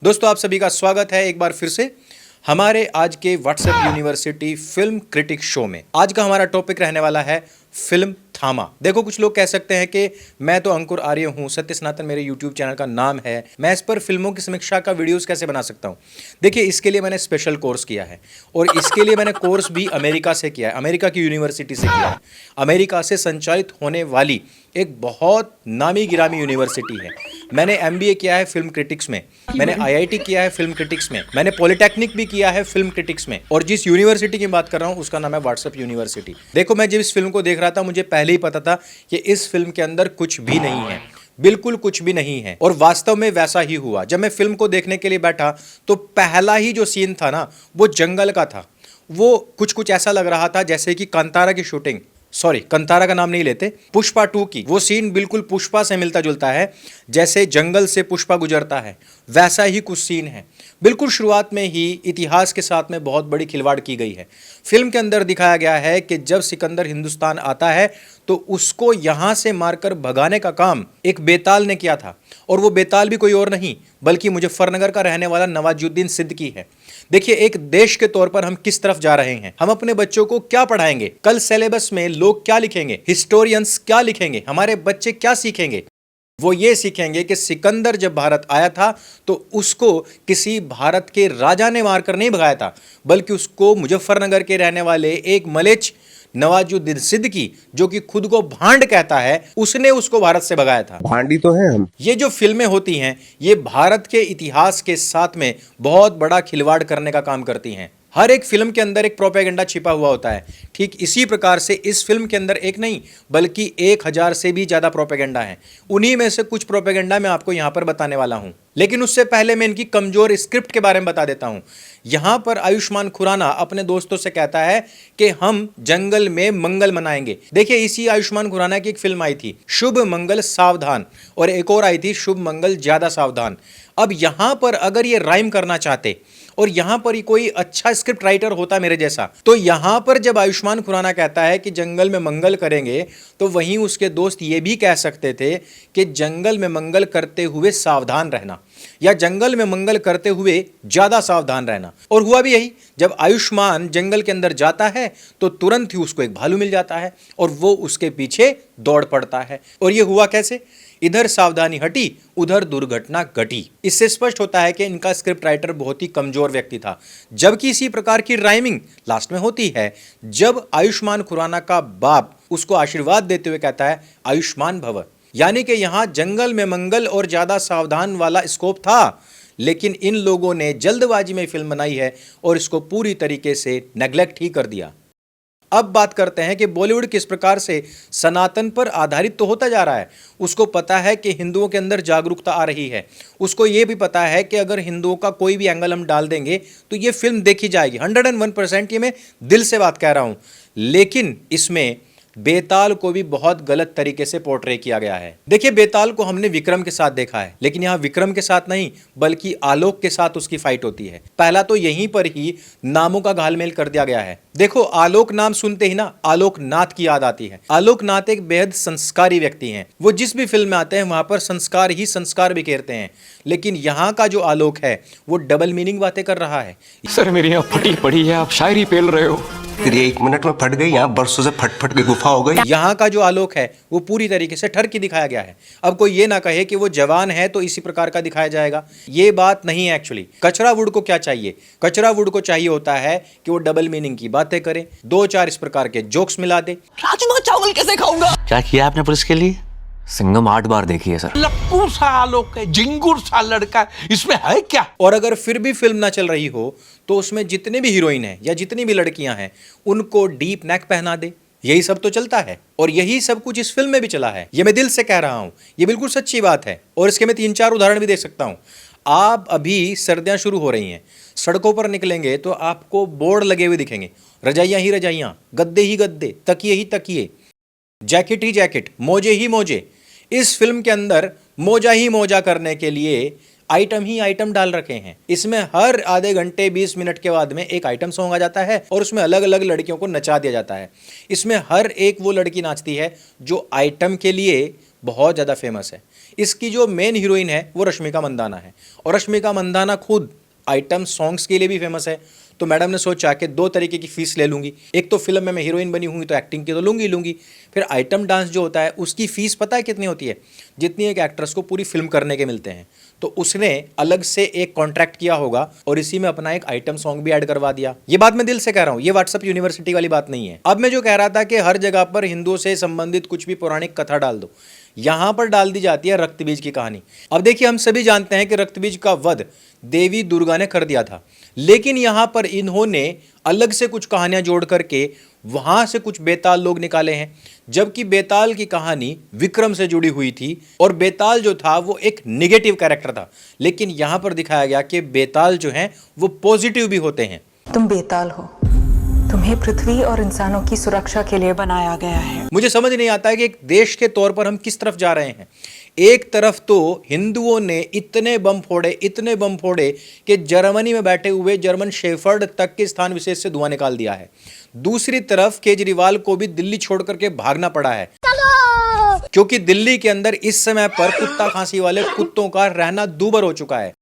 दोस्तों आप सभी का स्वागत है एक बार फिर से हमारे आज के WhatsApp university film critic show में। आज का हमारा टॉपिक रहने वाला है फिल्म थामा। देखो कुछ लोग कह सकते हैं कि मैं तो अंकुर आर्य हूं, सत्य सनातन मेरे यूट्यूब चैनल का नाम है, मैं इस पर फिल्मों की समीक्षा का वीडियोस कैसे बना सकता हूं। देखिए इसके लिए मैंने स्पेशल कोर्स किया है और इसके लिए मैंने कोर्स भी अमेरिका से किया है, अमेरिका की यूनिवर्सिटी से किया है। अमेरिका से संचालित होने वाली एक बहुत नामी गिरामी यूनिवर्सिटी है। मैंने MBA किया है फिल्म क्रिटिक्स में, मैंने IIT किया है फिल्म क्रिटिक्स में, मैंने पॉलिटेक्निक भी किया है फिल्म क्रिटिक्स में, और जिस यूनिवर्सिटी की बात कर रहा हूं उसका नाम है व्हाट्सएप यूनिवर्सिटी। देखो मैं जब इस फिल्म को देख रहा था मुझे पहले ही पता था कि इस फिल्म के अंदर कुछ भी नहीं है, बिल्कुल कुछ भी नहीं है, और वास्तव में वैसा ही हुआ। जब मैं फिल्म को देखने के लिए बैठा तो पहला ही जो सीन था ना वो जंगल का था। वो कुछ ऐसा लग रहा था जैसे कि कांतारा की शूटिंग, सॉरी कांतारा का नाम नहीं लेते, पुष्पा 2 की वो सीन बिल्कुल पुष्पा से मिलता जुलता है। जैसे जंगल से पुष्पा गुजरता है वैसा ही कुछ सीन है। बिल्कुल शुरुआत में ही इतिहास के साथ में बहुत बड़ी खिलवाड़ की गई है। फिल्म के अंदर दिखाया गया है कि जब सिकंदर हिंदुस्तान आता है तो उसको यहां से मारकर भगाने का काम एक बेताल ने किया था, और वो बेताल भी कोई और नहीं बल्कि मुजफ्फरनगर का रहने वाला नवाजुद्दीन सिद्दीकी है। देखिए एक देश के तौर पर हम किस तरफ जा रहे हैं, हम अपने बच्चों को क्या पढ़ाएंगे, कल सिलेबस में लोग क्या लिखेंगे, हिस्टोरियंस क्या लिखेंगे, हमारे बच्चे क्या सीखेंगे। वो ये सीखेंगे कि सिकंदर जब भारत आया था तो उसको किसी भारत के राजा ने मारकर नहीं भगाया था, बल्कि उसको मुजफ्फरनगर के रहने वाले एक मलेच्छ नवाजुद्दीन सिद्दीकी, जो कि खुद को भांड कहता है, उसने उसको भारत से भगाया था। भांडी तो है हम। ये जो फिल्में होती हैं ये भारत के इतिहास के साथ में बहुत बड़ा खिलवाड़ करने का काम करती हैं। हर एक फिल्म के अंदर एक प्रोपेगेंडा छिपा हुआ होता है। ठीक इसी प्रकार से इस फिल्म के अंदर एक नहीं बल्कि 1000 से भी ज्यादा प्रोपेगेंडा है। उन्हीं में से कुछ प्रोपेगेंडा मैं आपको यहां पर बताने वाला हूं, लेकिन उससे पहले मैं इनकी कमजोर स्क्रिप्ट के बारे में बता देता हूं। यहां पर आयुष्मान खुराना अपने दोस्तों से कहता है कि हम जंगल में मंगल मनाएंगे। देखिए इसी आयुष्मान खुराना की एक फिल्म आई थी शुभ मंगल सावधान, और एक और आई थी शुभ मंगल ज्यादा सावधान। अब यहां पर अगर ये राइम करना चाहते और यहां पर ही कोई अच्छा स्क्रिप्ट राइटर होता मेरे जैसा, तो यहां पर जब आयुष्मान खुराना कहता है कि जंगल में मंगल करेंगे तो वहीं उसके दोस्त ये भी कह सकते थे कि जंगल में मंगल करते हुए सावधान रहना, या जंगल में मंगल करते हुए ज्यादा सावधान रहना। और हुआ भी यही। जब आयुष्मान जंगल के अंदर जाता है तो तुरंत ही उसको एक भालू मिल जाता है और वो उसके पीछे दौड़ पड़ता है। और ये हुआ कैसे? इधर सावधानी हटी उधर दुर्घटना घटी। इससे स्पष्ट होता है कि इनका स्क्रिप्ट राइटर बहुत ही कमजोर व्यक्ति था। जबकि इसी प्रकार की राइमिंग लास्ट में होती है जब आयुष्मान खुराना का बाप उसको आशीर्वाद देते हुए कहता है आयुष्मान भव, यानी कि यहां जंगल में मंगल और ज्यादा सावधान वाला स्कोप था, लेकिन इन लोगों ने जल्दबाजी में फिल्म बनाई है और इसको पूरी तरीके से नेग्लेक्ट ही कर दिया। अब बात करते हैं कि बॉलीवुड किस प्रकार से सनातन पर आधारित तो होता जा रहा है। उसको पता है कि हिंदुओं के अंदर जागरूकता आ रही है, उसको यह भी पता है कि अगर हिंदुओं का कोई भी एंगल हम डाल देंगे तो ये फिल्म देखी जाएगी 101%। ये मैं दिल से बात कह रहा हूं। लेकिन इसमें बेताल को भी बहुत गलत तरीके से पोर्ट्रे किया गया है। देखिए बेताल को हमने विक्रम के साथ देखा है, लेकिन यहां विक्रम के साथ नहीं बल्कि आलोक के साथ उसकी फाइट होती है। पहला तो यहीं पर ही नामों का घालमेल कर दिया गया है। देखो आलोक नाम सुनते ही ना आलोक नाथ की याद आती है। आलोक नाथ एक बेहद संस्कारी व्यक्ति हैं। वो जिस भी फिल्म में आते हैं वहां पर संस्कार ही संस्कार बिखेरते हैं, लेकिन यहाँ का जो आलोक है वो डबल मीनिंग बातें कर रहा है। सर मेरी यहाँ फटी पड़ी है, आप शायरी पेल रहे हो। फिर ये 1 मिनट में फट गई, यहाँ बरसों से फट फट के गुफा हो गई। यहाँ का जो आलोक है वो पूरी तरीके से ठरकी दिखाया गया है। अब कोई ये ना कहे कि वो जवान है तो इसी प्रकार का दिखाया जाएगा, ये बात नहीं है। एक्चुअली कचरा वुड को क्या चाहिए? कचरा वुड को चाहिए होता है कि वो डबल मीनिंग की बातें करे, 2-4 इस प्रकार के जोक्स मिला दे। राजमा चावल कैसे खाऊंगा? क्या किया आपने पुलिस के लिए? सिंघम 8 बार देखी है सर। लक्कू सा आलोक है, जिंगुर सा लड़का है, इसमें है क्या? और अगर फिर भी फिल्म ना चल रही हो तो उसमें जितने भी हीरोइन हैं या जितनी भी लड़कियां हैं उनको डीप नेक पहना दे, यही सब तो चलता है। और यही सब कुछ इस फिल्म में भी चला है। ये मैं दिल से कह रहा हूं, ये बिल्कुल सच्ची बात है। और इसके मैं 3-4 उदाहरण भी दे सकता हूं। आप अभी सर्दियां शुरू हो रही हैं, सड़कों पर निकलेंगे तो आपको बोर्ड लगे हुए दिखेंगे, रजाइयां ही रजाइयां, गद्दे ही गद्दे, तकिए ही तकिए, जैकेट ही जैकेट, मोजे ही मोजे। इस फिल्म के अंदर मोजा ही मोजा करने के लिए आइटम ही आइटम डाल रखे हैं। इसमें हर आधे घंटे 20 मिनट के बाद में एक आइटम सॉन्ग आ जाता है और उसमें अलग अलग लड़कियों को नचा दिया जाता है। इसमें हर एक वो लड़की नाचती है जो आइटम के लिए बहुत ज़्यादा फेमस है। इसकी जो मेन हीरोइन है वो रश्मिका मंदाना है, और रश्मिका मंदाना खुद आइटम सॉन्ग्स के लिए भी फेमस है। तो मैडम ने सोचा कि दो तरीके की फीस ले लूंगी, एक तो फिल्म में मैं हीरोइन बनी हुई तो एक्टिंग की तो लूंगी लूंगी, फिर आइटम डांस जो होता है उसकी फीस पता है कितनी होती है, जितनी एक एक्ट्रेस को पूरी फिल्म करने के मिलते हैं। तो उसने अलग से एक कॉन्ट्रैक्ट किया होगा और इसी में अपना एक आइटम सॉन्ग भी ऐड करवा दिया। ये बात मैं दिल से कह रहा हूँ, ये व्हाट्सएप यूनिवर्सिटी वाली बात नहीं है। अब मैं जो कह रहा था कि हर जगह पर हिंदुओं से संबंधित कुछ भी पौराणिक कथा डाल दो, यहां पर डाल दी जाती है रक्तबीज की कहानी। अब देखिए, हम सभी जानते हैं कि रक्तबीज का वध देवी दुर्गा ने कर दिया था, लेकिन यहां पर इन्होंने अलग से कुछ कहानियां जोड़ करके वहां से कुछ बेताल लोग निकाले हैं, जबकि बेताल की कहानी विक्रम से जुड़ी हुई थी और बेताल जो था वो एक नेगेटिव कैरेक्टर था, लेकिन यहां पर दिखाया गया कि बेताल जो हैं वो पॉजिटिव भी होते हैं। तुम बेताल हो, तुम्हें पृथ्वी और इंसानों की सुरक्षा के लिए बनाया गया है। मुझे समझ नहीं आता है कि एक देश के तौर पर हम किस तरफ जा रहे हैं। एक तरफ तो हिंदुओं ने इतने बम फोड़े कि जर्मनी में बैठे हुए जर्मन शेफर्ड तक के स्थान विशेष से धुआं निकाल दिया है। दूसरी तरफ केजरीवाल को भी दिल्ली छोड़ करके भागना पड़ा है, क्योंकि दिल्ली के अंदर इस समय पर कुत्ता खांसी वाले कुत्तों का रहना दूभर हो चुका है।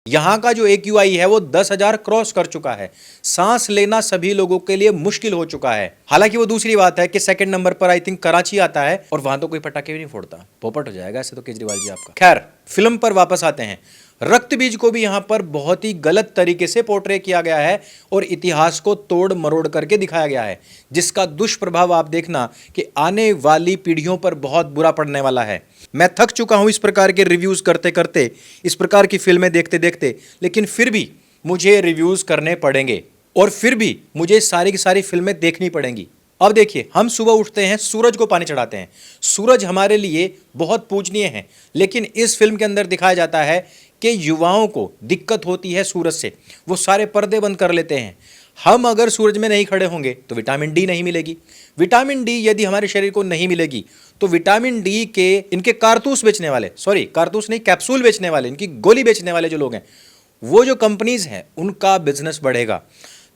यहां का जो AQI है वो 10,000 क्रॉस कर चुका है। सांस लेना सभी लोगों के लिए मुश्किल हो चुका है। हालांकि वो दूसरी बात है कि सेकंड नंबर पर आई थिंक कराची आता है और वहां तो कोई पटाखे भी नहीं फोड़ता, पोपट हो जाएगा ऐसे तो केजरीवाल जी आपका। खैर, फिल्म पर वापस आते हैं। रक्तबीज को भी यहां पर बहुत ही गलत तरीके से पोर्ट्रे किया गया है और इतिहास को तोड़ मरोड़ करके दिखाया गया है, जिसका दुष्प्रभाव आप देखना कि आने वाली पीढ़ियों पर बहुत बुरा पड़ने वाला है। मैं थक चुका हूं इस प्रकार के रिव्यूज करते करते, इस प्रकार की फिल्में देखते देखते, लेकिन फिर भी मुझे रिव्यूज करने पड़ेंगे और फिर भी मुझे सारी की सारी फिल्में देखनी पड़ेंगी। अब देखिए, हम सुबह उठते हैं, सूरज को पानी चढ़ाते हैं। सूरज हमारे लिए बहुत पूजनीय है, लेकिन इस फिल्म के अंदर दिखाया जाता है कि युवाओं को दिक्कत होती है सूरज से, वो सारे पर्दे बंद कर लेते हैं। हम अगर सूरज में नहीं खड़े होंगे तो विटामिन डी नहीं मिलेगी। विटामिन डी यदि हमारे शरीर को नहीं मिलेगी तो विटामिन डी के इनके कारतूस बेचने वाले, सॉरी कारतूस नहीं, कैप्सूल बेचने वाले, इनकी गोली बेचने वाले जो लोग हैं, वो जो कंपनीज हैं, उनका बिजनेस बढ़ेगा।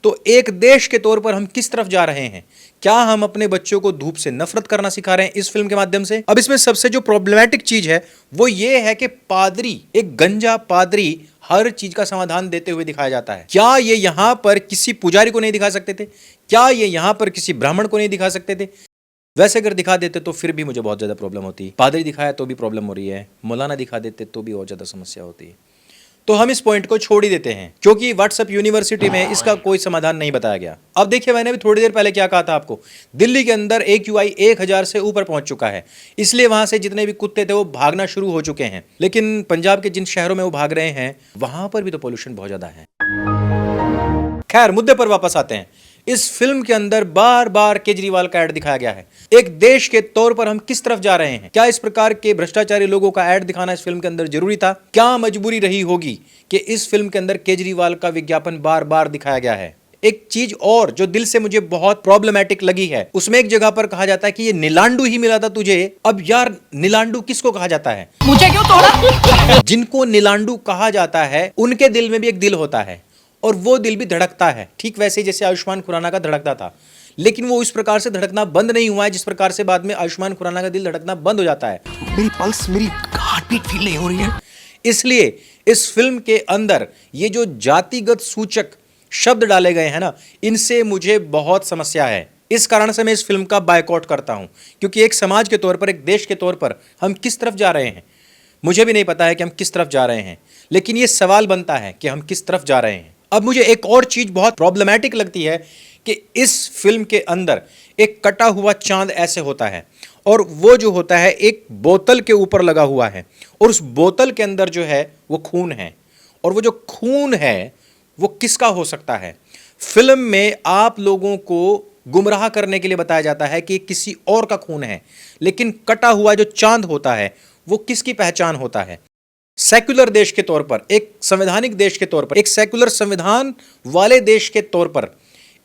तो एक देश के तौर पर हम किस तरफ जा रहे हैं? क्या हम अपने बच्चों को धूप से नफरत करना सिखा रहे हैं इस फिल्म के माध्यम से? अब इसमें सबसे जो प्रॉब्लमैटिक चीज है वो ये है कि पादरी, एक गंजा पादरी हर चीज का समाधान देते हुए दिखाया जाता है। क्या ये यहां पर किसी पुजारी को नहीं दिखा सकते थे? क्या ये यहां पर किसी ब्राह्मण को नहीं दिखा सकते थे? वैसे अगर दिखा देते तो फिर भी मुझे बहुत ज्यादा प्रॉब्लम होती। पादरी दिखाया तो भी प्रॉब्लम हो रही है, मौलाना दिखा देते तो भी और ज्यादा समस्या होती है। तो हम इस पॉइंट को छोड़ ही देते हैं, क्योंकि व्हाट्सएप यूनिवर्सिटी में इसका कोई समाधान नहीं बताया गया। अब देखिए, मैंने भी थोड़ी देर पहले क्या कहा था आपको, दिल्ली के अंदर AQI 1000 से ऊपर पहुंच चुका है, इसलिए वहां से जितने भी कुत्ते थे वो भागना शुरू हो चुके हैं। लेकिन पंजाब के जिन शहरों में वो भाग रहे हैं वहां पर भी तो पोल्यूशन बहुत ज्यादा है। खैर, मुद्दे पर वापस आते हैं। इस फिल्म के अंदर बार बार केजरीवाल का ऐड दिखाया गया है। एक देश के तौर पर हम किस तरफ जा रहे हैं? क्या इस प्रकार के भ्रष्टाचारी लोगों का ऐड दिखाना इस फिल्म के अंदर जरूरी था? क्या मजबूरी रही होगी कि इस फिल्म के अंदर केजरीवाल का विज्ञापन बार बार दिखाया गया है? एक चीज और जो दिल से मुझे बहुत प्रॉब्लमैटिक लगी है, उसमें एक जगह पर कहा जाता है कि ये नीलांडू ही मिला था तुझे। अब यार, नीलांडू किसको कहा जाता है? मुझे क्यों तोड़ा? जिनको नीलांडू कहा जाता है उनके दिल में भी एक दिल होता है और वो दिल भी धड़कता है, ठीक वैसे जैसे आयुष्मान खुराना का धड़कता था। लेकिन वो इस प्रकार से धड़कना बंद नहीं हुआ है जिस प्रकार से बाद में आयुष्मान खुराना का दिल धड़कना बंद हो जाता है। मेरी पल्स, मेरी हार्टबीट फील नहीं हो रही है। इसलिए इस फिल्म के अंदर ये जो जातिगत सूचक शब्द डाले गए हैं ना, इनसे मुझे बहुत समस्या है। इस कारण से मैं इस फिल्म का बायकॉट करता हूं, क्योंकि एक समाज के तौर पर, एक देश के तौर पर हम किस तरफ जा रहे हैं मुझे भी नहीं पता है कि हम किस तरफ जा रहे हैं, लेकिन ये सवाल बनता है कि हम किस तरफ जा रहे हैं। अब मुझे एक और चीज बहुत प्रॉब्लमैटिक लगती है कि इस फिल्म के अंदर एक कटा हुआ चांद ऐसे होता है और वो जो होता है एक बोतल के ऊपर लगा हुआ है और उस बोतल के अंदर जो है वो खून है, और वो जो खून है वो किसका हो सकता है? फिल्म में आप लोगों को गुमराह करने के लिए बताया जाता है कि किसी और का खून है, लेकिन कटा हुआ जो चांद होता है वो किसकी पहचान होता है? सेक्युलर देश के तौर पर, एक संवैधानिक देश के तौर पर, एक सेक्युलर संविधान वाले देश के तौर पर,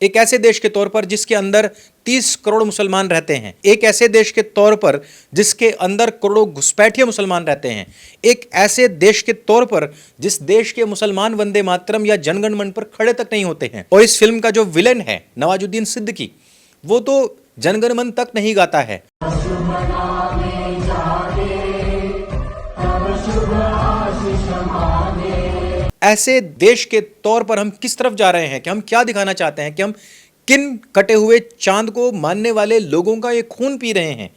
एक ऐसे देश के तौर पर जिसके अंदर 30 करोड़ मुसलमान रहते हैं, एक ऐसे देश के तौर पर जिसके अंदर करोड़ों घुसपैठिए मुसलमान रहते हैं, एक ऐसे देश के तौर पर जिस देश के मुसलमान वंदे मातरम या जनगण मन पर खड़े तक नहीं होते हैं। और इस फिल्म का जो विलेन है नवाजुद्दीन सिद्दीकी, वो तो जनगण मन तक नहीं गाता है। ऐसे देश के तौर पर हम किस तरफ जा रहे हैं, कि हम क्या दिखाना चाहते हैं, कि हम किन कटे हुए चांद को मानने वाले लोगों का ये खून पी रहे हैं।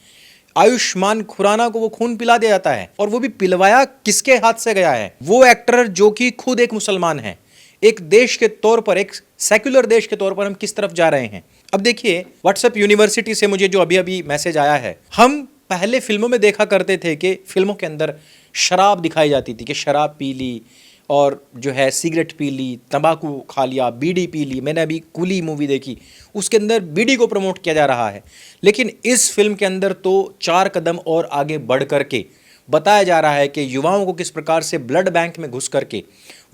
आयुष्मान खुराना को वो खून पिला दिया जाता है, और वो भी पिलवाया किसके हाथ से गया है? वो एक्टर जो कि खुद एक मुसलमान है। एक देश के तौर पर, एक सेक्युलर देश के तौर पर हम किस तरफ जा रहे हैं। अब देखिए, व्हाट्सएप यूनिवर्सिटी से मुझे जो अभी अभी मैसेज आया है, हम पहले फिल्मों में देखा करते थे कि फिल्मों के अंदर शराब दिखाई जाती थी, कि शराब पी ली और जो है सिगरेट पी ली, तंबाकू खा लिया, बीड़ी पी ली। मैंने अभी कूली मूवी देखी, उसके अंदर बीड़ी को प्रमोट किया जा रहा है। लेकिन इस फिल्म के अंदर तो 4 कदम और आगे बढ़ करके बताया जा रहा है कि युवाओं को किस प्रकार से ब्लड बैंक में घुस करके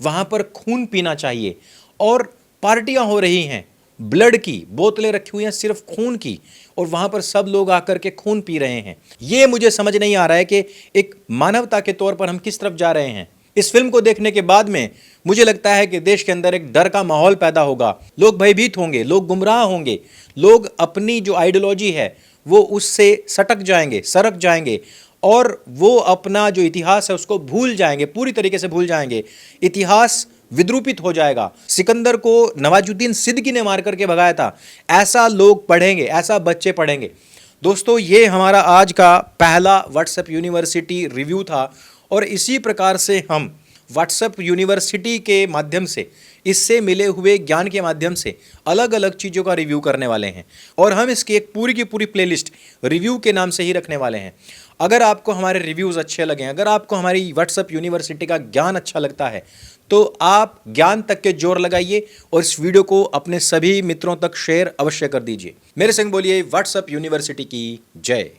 वहाँ पर खून पीना चाहिए, और पार्टियाँ हो रही हैं, ब्लड की बोतलें रखी हुई हैं सिर्फ खून की, और वहाँ पर सब लोग आकर के खून पी रहे हैं। ये मुझे समझ नहीं आ रहा है कि एक मानवता के तौर पर हम किस तरफ जा रहे हैं। इस फिल्म को देखने के बाद में मुझे लगता है कि देश के अंदर एक डर का माहौल पैदा होगा, लोग भयभीत होंगे, लोग गुमराह होंगे, लोग अपनी जो आइडियोलॉजी है वो उससे सटक जाएंगे, सरक जाएंगे, और वो अपना जो इतिहास है उसको भूल जाएंगे, पूरी तरीके से भूल जाएंगे। इतिहास विद्रूपित हो जाएगा। सिकंदर को नवाजुद्दीन सिद्दीकी ने मार करके भगाया था, ऐसा लोग पढ़ेंगे, ऐसा बच्चे पढ़ेंगे। दोस्तों, ये हमारा आज का पहला व्हाट्सएप यूनिवर्सिटी रिव्यू था, और इसी प्रकार से हम व्हाट्सएप यूनिवर्सिटी के माध्यम से, इससे मिले हुए ज्ञान के माध्यम से अलग अलग चीज़ों का रिव्यू करने वाले हैं, और हम इसकी एक पूरी की पूरी प्लेलिस्ट रिव्यू के नाम से ही रखने वाले हैं। अगर आपको हमारे रिव्यूज़ अच्छे लगें, अगर आपको हमारी व्हाट्सएप यूनिवर्सिटी का ज्ञान अच्छा लगता है, तो आप ज्ञान तक के जोर लगाइए और इस वीडियो को अपने सभी मित्रों तक शेयर अवश्य कर दीजिए। मेरे संग बोलिए व्हाट्सएप यूनिवर्सिटी की जय।